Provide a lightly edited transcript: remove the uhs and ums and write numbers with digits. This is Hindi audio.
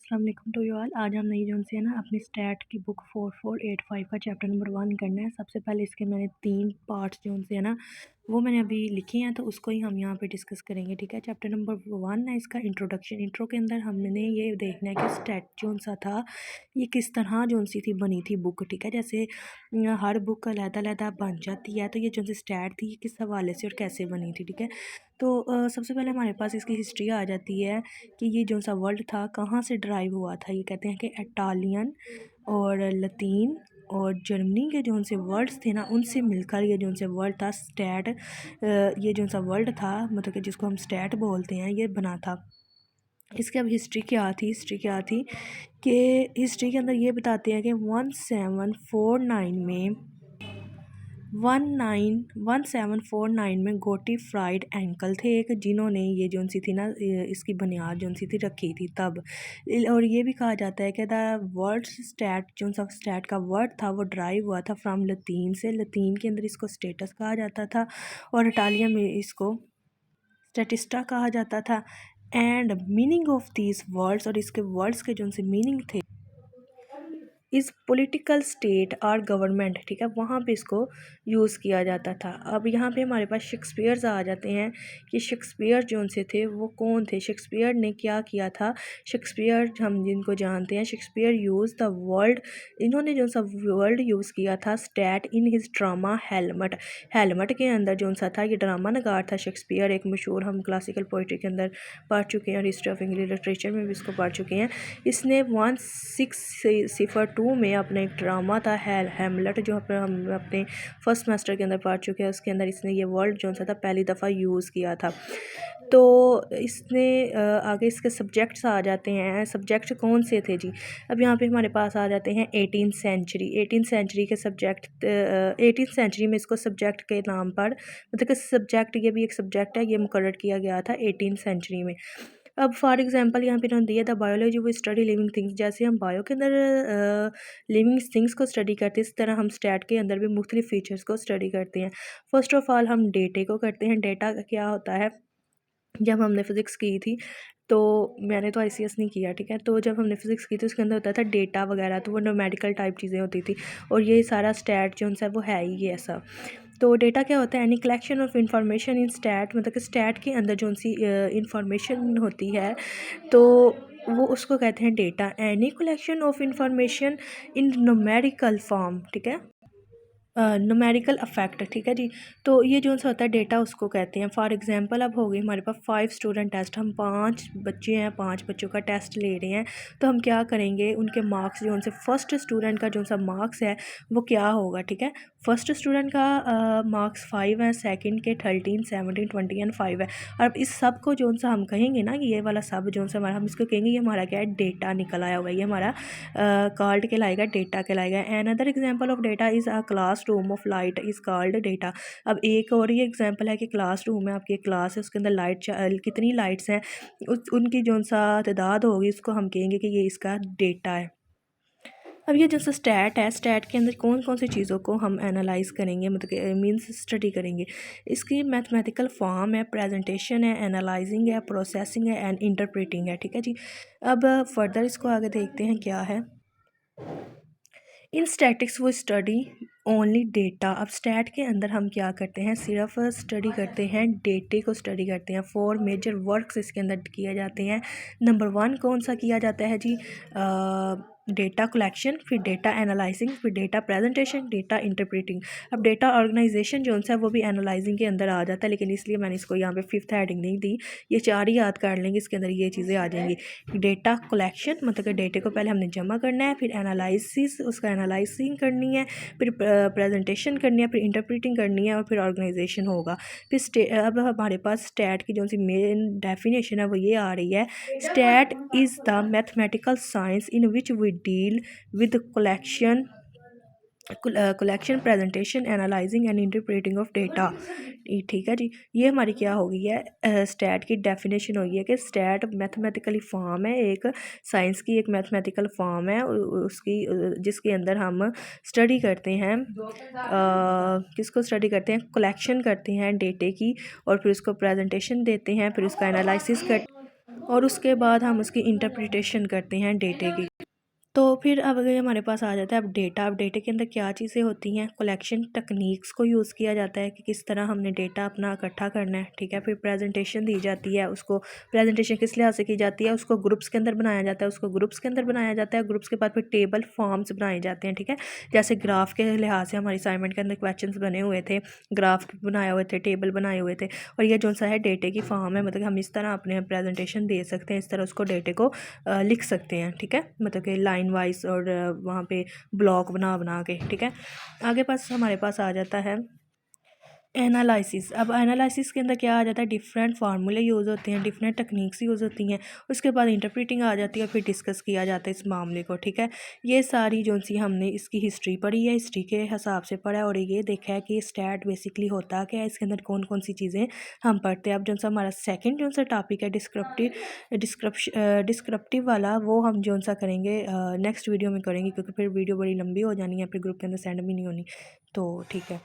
अस्सलाम वालेकुम टू यू ऑल। आज हम नई जोन से है ना अपनी स्टैट की बुक 4485 का चैप्टर नंबर 1 करना है। सबसे पहले इसके मैंने 3 पार्ट्स जोन से है ना वो मैंने अभी लिखे हैं, तो उसको ही हम यहाँ पे डिस्कस करेंगे। ठीक है, चैप्टर नंबर 1 है इसका इंट्रोडक्शन। इंट्रो के अंदर हमने ये देखना है कि स्टैट जोन सा था ये किस तरह जोन सी थी बनी थी बुक। ठीक है, जैसे हर बुक अलग-अलग बन जाती है, तो ये जोन सी स्टैट थी ये किस हवाले से और कैसे बनी थी। ठीक है, तो सबसे पहले हमारे पास इसकी हिस्ट्री आ जाती है कि ये जो सा वर्ड था कहाँ से ड्राइव हुआ था। ये कहते हैं कि इटालियन और लतीन और जर्मनी के जो से वर्ड्स थे ना उनसे मिलकर ये जो से वर्ड था स्टैट। ये जो सा वर्ड था मतलब कि जिसको हम स्टैट बोलते हैं ये बना था। इसके अब हिस्ट्री क्या थी, हिस्ट्री क्या थी कि हिस्ट्री के अंदर ये बताते हैं कि 1749 में 1749 में गोटी फ्राइड एंकल थे एक, जिन्होंने ये जो सी थी ना इसकी बुनियाद जो सी थी रखी थी तब। और ये भी कहा जाता है कि द वर्ड स्टैट जो सा स्टैट का वर्ड था वो ड्राइव हुआ था फ्राम लतीन से। लतीन के अंदर इसको स्टेटस कहा जाता था और इटालियन में इसको स्टेटिस्टा कहा जाता था। And meaning of these words, और इसके वर्ड्स के जो से मीनिंग थे इस पॉलिटिकल स्टेट और गवर्नमेंट। ठीक है, वहाँ पे इसको यूज़ किया जाता था। अब यहाँ पे हमारे पास शेक्सपियर्स आ जाते हैं कि शेक्सपियर जो से थे वो कौन थे, शेक्सपियर ने क्या किया था। शेक्सपियर हम जिनको जानते हैं, शेक्सपियर यूज़ द वर्ल्ड, इन्होंने जो सा वर्ल्ड यूज़ किया था स्टैट इन हिज ड्रामा हेलमेट। हेलमेट के अंदर जो सा था ये ड्रामा नगार था शेक्सपियर, एक मशहूर हम क्लासिकल पोइट्री के अंदर पढ़ चुके हैं और हिस्ट्री ऑफ इंग्लिश लिटरेचर में भी इसको पढ़ चुके हैं। इसने 1602 में अपना एक ड्रामा था हैमलेट जो हम अपने फर्स्ट सेमेस्टर के अंदर पढ़ चुके हैं, उसके अंदर इसने ये वर्ड जो सा था पहली दफ़ा यूज़ किया था। तो इसने आगे इसके सब्जेक्ट्स आ जाते हैं। सब्जेक्ट कौन से थे जी, अब यहाँ पे हमारे पास आ जाते हैं 18th सेंचुरी। 18th सेंचुरी के सब्जेक्ट 18th सेंचुरी में इसको सब्जेक्ट के नाम पर मतलब कि सब्जेक्ट, ये भी एक सब्जेक्ट है, ये मुकर्रर किया गया था 18th सेंचुरी में। अब फॉर एग्जांपल यहाँ पे इन्होंने दिया था बायोलॉजी वो स्टडी लिविंग थिंग्स। जैसे हम बायो के अंदर लिविंग थिंग्स को स्टडी करते हैं, इस तरह हम स्टैट के अंदर भी मुख्तलिफ फीचर्स को स्टडी करते हैं। फर्स्ट ऑफ ऑल हम डेटे को करते हैं। डेटा क्या होता है, जब हमने फिज़िक्स की थी तो मैंने तो आईसीएस नहीं किया। ठीक है, तो जब हमने फिज़िक्स की थी उसके अंदर होता था डेटा वगैरह, तो वो न्यूमेरिकल टाइप चीज़ें होती थी और ये सारा स्टैट जो है वो है ही ये ऐसा। तो डेटा क्या होता है, any collection of information in stat, मतलब कि स्टैट के अंदर जो सी इंफॉर्मेशन होती है तो वो उसको कहते हैं data. Any collection of information in numerical form. ठीक है, न्यूमेरिकल अफेक्ट। ठीक है जी, तो ये जो सा होता है डेटा उसको कहते हैं। फॉर एग्जांपल अब हो गई हमारे पास 5 स्टूडेंट टेस्ट, हम 5 बच्चे हैं, 5 बच्चों का टेस्ट ले रहे हैं। तो हम क्या करेंगे, उनके मार्क्स जो उनसे फर्स्ट स्टूडेंट का जो सा मार्क्स है वो क्या होगा। ठीक है, फर्स्ट स्टूडेंट का मार्क्स 5 है, सेकंड के 13, 17, 20 एंड 5 है। और इस सब को जो सा हम कहेंगे ना कि ये वाला सब जो सा हमारा, हम इसको कहेंगे ये हमारा क्या है, डेटा निकल आया हुआ है, ये हमारा कार्ड कहलाएगा, डेटा कहलाएगा। An other example of data is a class room of light is called data. अब एक और ये एग्जांपल है कि क्लास रूम है, आपकी एक क्लास है, उसके अंदर लाइट कितनी लाइट्स हैं उनकी जो सा तादाद होगी उसको हम कहेंगे कि ये इसका डेटा है। अब ये जैसे स्टैट है, स्टैट के अंदर कौन कौन सी चीज़ों को हम एनालाइज करेंगे, मतलब मीन्स स्टडी करेंगे। इसकी मैथमेटिकल फॉर्म है, प्रेजेंटेशन है, एनालाइजिंग है, प्रोसेसिंग है एंड इंटरप्रेटिंग है। ठीक है जी, अब फर्दर इसको आगे देखते हैं क्या है। इन स्टैटिक्स वो स्टडी ओनली डेटा। अब स्टैट के अंदर हम क्या करते हैं, सिर्फ स्टडी करते हैं, डेटे को स्टडी करते हैं। 4 मेजर वर्क्स इसके अंदर किए जाते हैं। नंबर 1 कौन सा किया जाता है जी, डेटा कलेक्शन, फिर डेटा एनालाइजिंग, फिर डेटा प्रेजेंटेशन, डेटा इंटरप्रेटिंग। अब डेटा ऑर्गेनाइजेशन जो है वो भी एनालाइजिंग के अंदर आ जाता है, लेकिन इसलिए मैंने इसको यहाँ पे 5th हेडिंग नहीं दी, ये 4 ही याद कर लेंगे, इसके अंदर ये चीज़ें आ जाएंगी। डेटा कलेक्शन मतलब कि डेटे को पहले हमने जमा करना है, फिर एनालिसिस उसका एनालाइजिंग करनी है, फिर प्रेजेंटेशन करनी है, फिर इंटरप्रेटिंग करनी है और फिर ऑर्गेनाइजेशन होगा। फिर अब हमारे पास स्टैट की जो सी मेन डेफिनेशन है वो ये आ रही है, stat is the mathematical science in which we deal with collection presentation analysing and interpreting of data. ठीक है जी, ये हमारी क्या हो गई है, स्टैट की डेफिनेशन हो गई है कि स्टैट मैथमेटिकली फॉर्म है, एक साइंस की एक मैथमेटिकल फॉर्म है उसकी, जिसके अंदर हम स्टडी करते हैं, किसको स्टडी करते हैं, कलेक्शन करते हैं डेटे की, और फिर उसको प्रेजेंटेशन देते हैं, फिर उसका एनालिसिस कर और उसके बाद हम उसकी इंटरप्रिटेशन करते हैं डेटे की। तो फिर अब अगर हमारे पास आ जाता है अब डेटा के अंदर क्या चीज़ें होती हैं, कलेक्शन टेक्निक्स को यूज़ किया जाता है कि किस तरह हमने डेटा अपना इकट्ठा करना है, ठीक है। फिर प्रेजेंटेशन दी जाती है, उसको प्रेजेंटेशन किस लिहाज से की जाती है, उसको ग्रुप्स के अंदर बनाया जाता है, उसको ग्रुप्स के अंदर बनाया जाता है, ग्रुप्स के बाद फिर टेबल फॉर्म्स बनाए जाते हैं, ठीक है। जैसे ग्राफ के लिहाज से हमारी असाइनमेंट के अंदर क्वेश्चन बने हुए थे, ग्राफ बनाए हुए थे, टेबल बनाए हुए थे, और ये जो सा है डेटे की फॉर्म है, मतलब हम इस तरह अपने प्रेजेंटेशन दे सकते हैं, इस तरह उसको डेटे को लिख सकते हैं, ठीक है। मतलब कि लाइन वाइज और वहाँ पे ब्लॉक बना बना के, ठीक है। आगे पास हमारे पास आ जाता है एनालिसिस। अब एनालिसिस के अंदर क्या आ जाता है, डिफरेंट फार्मूले यूज़ होते हैं, डिफरेंट टेक्निक्स यूज़ होती हैं, उसके बाद इंटरप्रेटिंग आ जाती है, फिर डिस्कस किया जाता है इस मामले को, ठीक है। ये सारी जो सी हमने इसकी हिस्ट्री पढ़ी है, हिस्ट्री के हिसाब से पढ़ा है, और ये देखा है कि स्टैट बेसिकली होता क्या है, इसके अंदर कौन कौन सी चीज़ें हम पढ़ते हैं। अब जो सा हमारा सेकेंड जो सा टॉपिक है डिस्क्रिप्टिव वाला, वो हम जो सा करेंगे नेक्स्ट वीडियो में करेंगे, क्योंकि फिर वीडियो बड़ी लंबी हो जानी है, फिर ग्रुप के अंदर सेंड भी नहीं होनी, तो ठीक है।